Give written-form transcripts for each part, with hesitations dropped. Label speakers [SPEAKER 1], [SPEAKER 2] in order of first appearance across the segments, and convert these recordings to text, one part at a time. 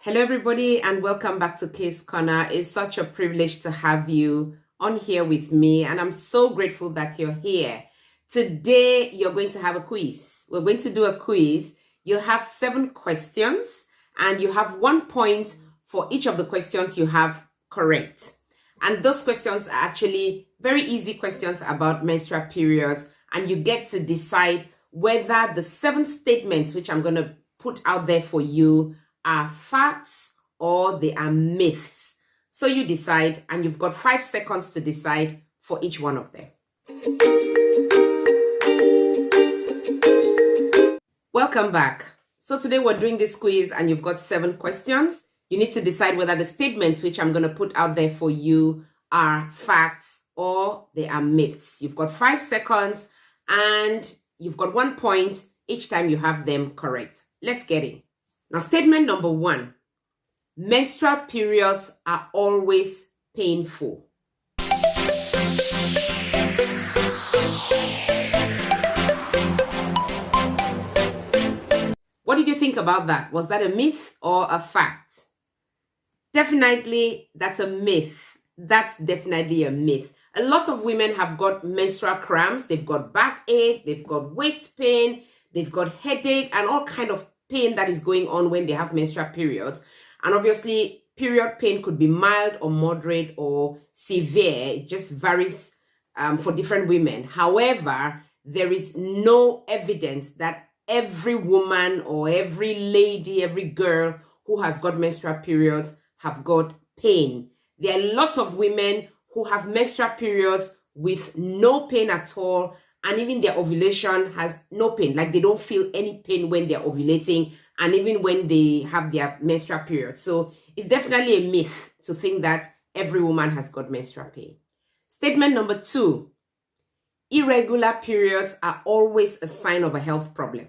[SPEAKER 1] Hello, everybody, and welcome back to Case Corner. It's such a privilege to have you on here with me, and I'm so grateful that you're here. Today, you're going to have a quiz. We're going to do a quiz. You'll have 7 questions, and you have 1 point for each of the questions you have correct. And those questions are actually very easy questions about menstrual periods, and you get to decide whether the 7 statements which I'm going to put out there for you are facts or they are myths. So you decide, and you've got 5 seconds to decide for each one of them. Welcome back. So today we're doing this quiz and you've got 7 questions. You need to decide whether the statements which I'm going to put out there for you are facts or they are myths. You've got 5 seconds and you've got 1 point each time you have them correct. Let's get in. Now, statement number 1, menstrual periods are always painful. What did you think about that? Was that a myth or a fact? Definitely, that's a myth. That's definitely a myth. A lot of women have got menstrual cramps. They've got backache, they've got waist pain, they've got headache, and all kind of pain that is going on when they have menstrual periods. And obviously, period pain could be mild or moderate or severe. It just varies for different women. However, there is no evidence that every woman or every lady, every girl who has got menstrual periods have got pain. There are lots of women who have menstrual periods with no pain at all, and even their ovulation has no pain. Like they don't feel any pain when they're ovulating and even when they have their menstrual period. So it's definitely a myth to think that every woman has got menstrual pain. Statement number 2, irregular periods are always a sign of a health problem.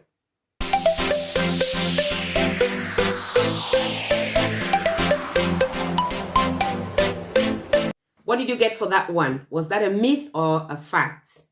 [SPEAKER 1] What did you get for that one? Was that a myth or a fact?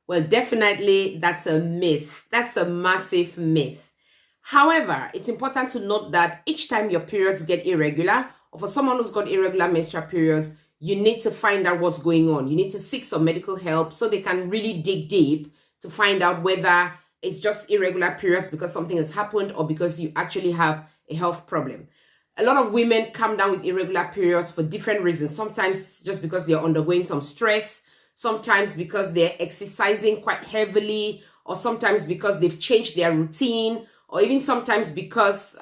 [SPEAKER 1] Well, definitely that's a myth. That's a massive myth. However, it's important to note that each time your periods get irregular, or for someone who's got irregular menstrual periods, you need to find out what's going on. You need to seek some medical help so they can really dig deep to find out whether it's just irregular periods because something has happened or because you actually have a health problem. A lot of women come down with irregular periods for different reasons. Sometimes just because they're undergoing some stress, sometimes because they're exercising quite heavily, or sometimes because they've changed their routine, or even sometimes because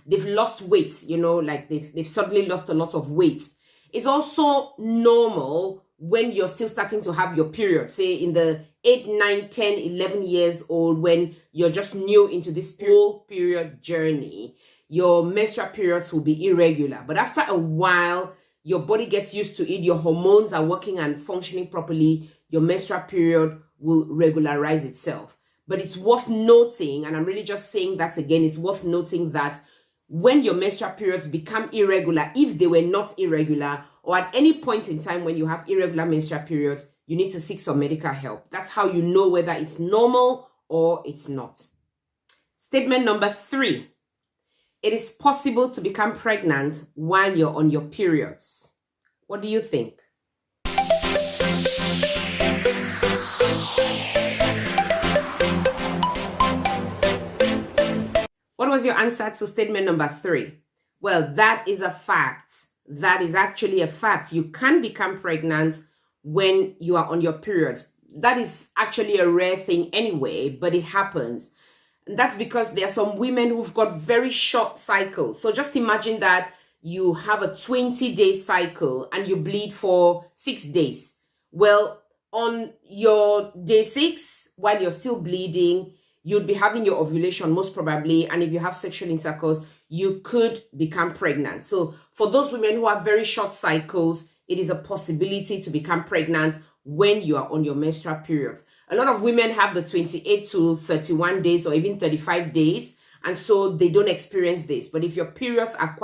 [SPEAKER 1] they've lost weight, like they've suddenly lost a lot of weight. It's also normal when you're still starting to have your period, say in the 8, 9, 10, 11 years old, when you're just new into this whole period journey, your menstrual periods will be irregular. But after a while, your body gets used to it, your hormones are working and functioning properly, your menstrual period will regularize itself. But it's worth noting, and I'm really just saying that again, it's worth noting that when your menstrual periods become irregular, if they were not irregular, or at any point in time when you have irregular menstrual periods, you need to seek some medical help. That's how you know whether it's normal or it's not. Statement number 3. It is possible to become pregnant while you're on your periods. What do you think? What was your answer to statement number 3? Well, that is a fact. That is actually a fact. You can become pregnant when you are on your periods. That is actually a rare thing anyway, but it happens. And that's because there are some women who've got very short cycles. So just imagine that you have a 20-day cycle and you bleed for 6 days. Well, on your day 6, while you're still bleeding, you'd be having your ovulation most probably. And if you have sexual intercourse, you could become pregnant. So for those women who have very short cycles, it is a possibility to become pregnant when you are on your menstrual periods. A lot of women have the 28 to 31 days or even 35 days, and so they don't experience this. But if your periods are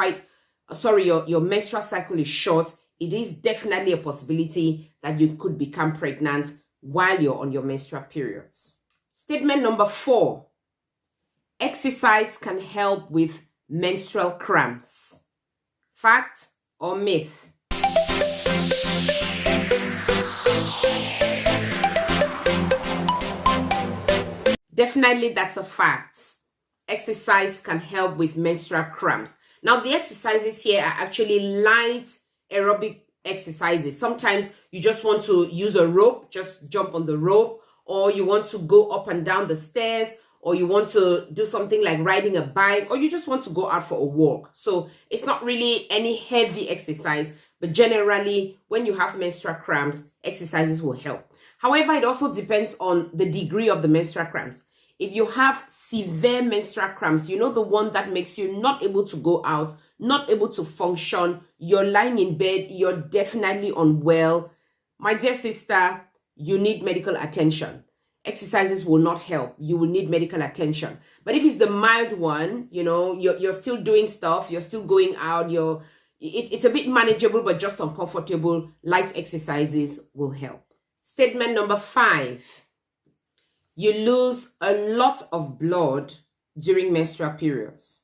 [SPEAKER 1] your menstrual cycle is short, it is definitely a possibility that you could become pregnant while you're on your menstrual periods. Statement number 4. Exercise can help with menstrual cramps? Fact or myth? Definitely, that's a fact. Exercise can help with menstrual cramps. Now, the exercises here are actually light aerobic exercises. Sometimes you just want to use a rope, just jump on the rope, or you want to go up and down the stairs, or you want to do something like riding a bike, or you just want to go out for a walk. So it's not really any heavy exercise, but generally, when you have menstrual cramps, exercises will help. However, it also depends on the degree of the menstrual cramps. If you have severe menstrual cramps, you know, the one that makes you not able to go out, not able to function, you're lying in bed, you're definitely unwell, my dear sister, you need medical attention. Exercises will not help. You will need medical attention. But if it's the mild one, you know, you're still doing stuff, you're still going out, it's a bit manageable, but just uncomfortable, light exercises will help. Statement number 5. You lose a lot of blood during menstrual periods.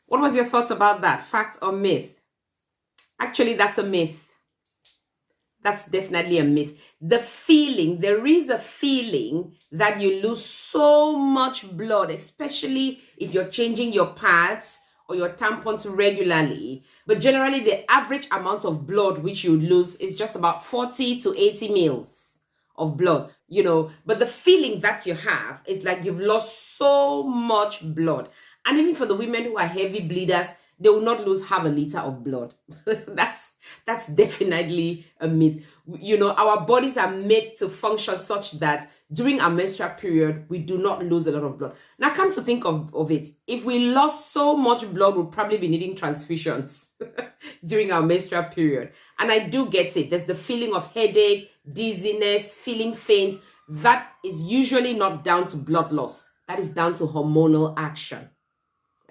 [SPEAKER 1] What was your thoughts about that? Fact or myth? Actually, that's a myth. That's definitely a myth. There is a feeling that you lose so much blood, especially if you're changing your pads or your tampons regularly. But generally, the average amount of blood which you lose is just about 40 to 80 mils of blood, you know. But the feeling that you have is like you've lost so much blood. And even for the women who are heavy bleeders, they will not lose half a liter of blood. That's definitely a myth. You know, our bodies are made to function such that during our menstrual period, we do not lose a lot of blood. Now, come to think of it, if we lost so much blood, we'll probably be needing transfusions during our menstrual period. And I do get it. There's the feeling of headache, dizziness, feeling faint. That is usually not down to blood loss. That is down to hormonal action.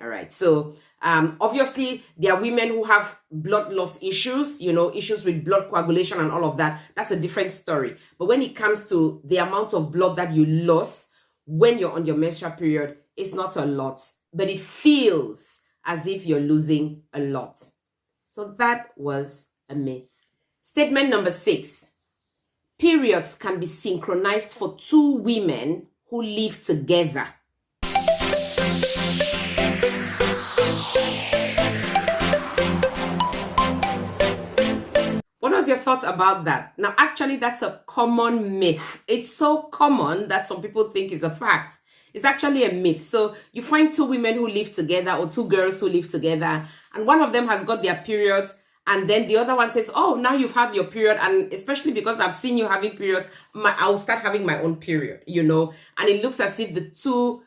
[SPEAKER 1] All right. So obviously, there are women who have blood loss issues, you know, issues with blood coagulation and all of that. That's a different story. But when it comes to the amount of blood that you lose when you're on your menstrual period, it's not a lot, but it feels as if you're losing a lot. So that was a myth. Statement number 6. Periods can be synchronized for 2 women who live together. What was your thoughts about that? Now, actually, that's a common myth. It's so common that some people think it's a fact. It's actually a myth. So you find 2 women who live together or 2 girls who live together, and one of them has got their periods, and then the other one says, oh, now you've had your period, and especially because I've seen you having periods, I'll start having my own period, you know, and it looks as if the 2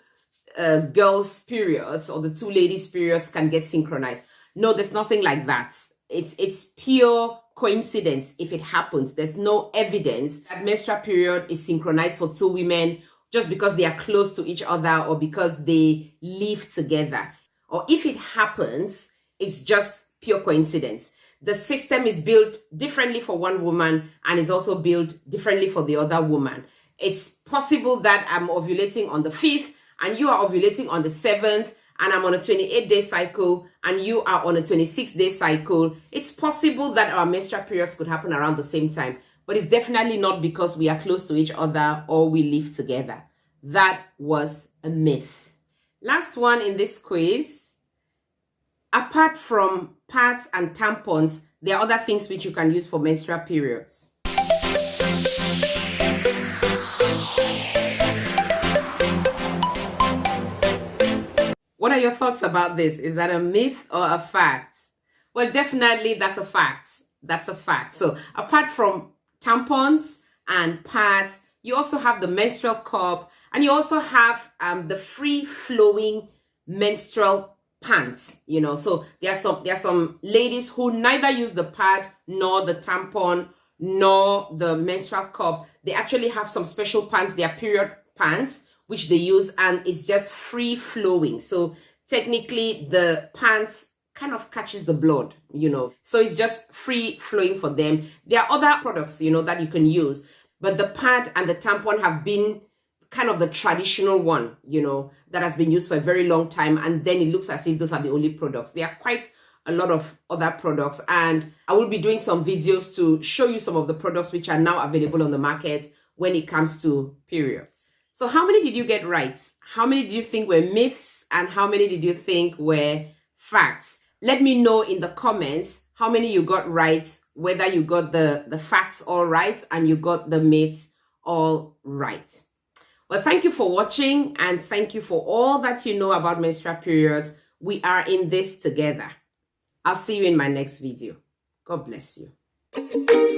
[SPEAKER 1] girls' periods or the 2 ladies' periods can get synchronized. No, there's nothing like that. It's pure coincidence if it happens. There's no evidence that menstrual period is synchronized for 2 women just because they are close to each other or because they live together. Or if it happens, it's just pure coincidence. The system is built differently for one woman and is also built differently for the other woman. It's possible that I'm ovulating on the 5th and you are ovulating on the 7th, and I'm on a 28-day cycle and you are on a 26-day cycle. It's possible that our menstrual periods could happen around the same time, but it's definitely not because we are close to each other or we live together. That was a myth. Last one in this quiz. Apart from pads and tampons, there are other things which you can use for menstrual periods. What are your thoughts about this? Is that a myth or a fact? Well, definitely that's a fact. That's a fact. So apart from tampons and pads, you also have the menstrual cup, and you also have the free-flowing menstrual pants, you know. So there are some ladies who neither use the pad nor the tampon nor the menstrual cup. They actually have some special pants, they are period pants, which they use, and it's just free flowing. So technically the pants kind of catches the blood, you know. So it's just free flowing for them. There are other products, you know, that you can use. but the pad and the tampon have been kind of the traditional one, you know, that has been used for a very long time, and then it looks as if those are the only products. There are quite a lot of other products, and I will be doing some videos to show you some of the products which are now available on the market when it comes to periods. So how many did you get right? How many did you think were myths, and how many did you think were facts? Let me know in the comments how many you got right, whether you got the facts all right and you got the myths all right. Well, thank you for watching, and thank you for all that you know about menstrual periods. We are in this together. I'll see you in my next video. God bless you.